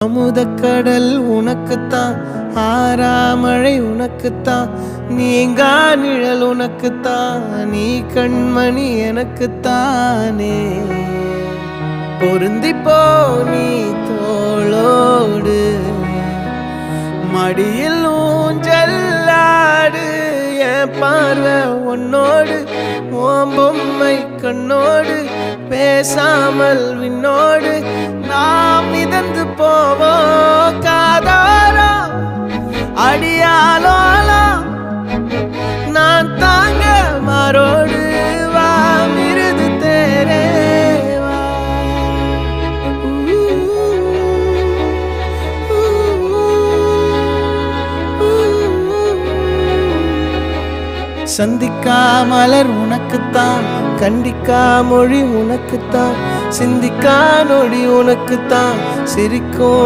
அமுதக்கடல் உனக்குத்தான், ஆறாமழை உனக்குத்தான், நீங்கா நிழல் உனக்குத்தான், நீ கண்மணி எனக்குத்தானே. பொருந்திப்போ நீ தோளோடு, மடியில் ஊஞ்சல்லாடு, என் பார்வை உன்னோடு, ஓம் பொம்மை கண்ணோடு, பேசாமல் விண்ணோடு நாம் மிதந்து போவோம் காதாரோ அடியாலோலோ, நான் தாங்க மாறோடு வா மிருது தேரே வா. சந்திக்கா மலர் உனக்குத்தான், கண்டிக்கா மொழி உனக்குத்தான், சிந்திக்கா நொடி உனக்குத்தான், சிரிக்கும்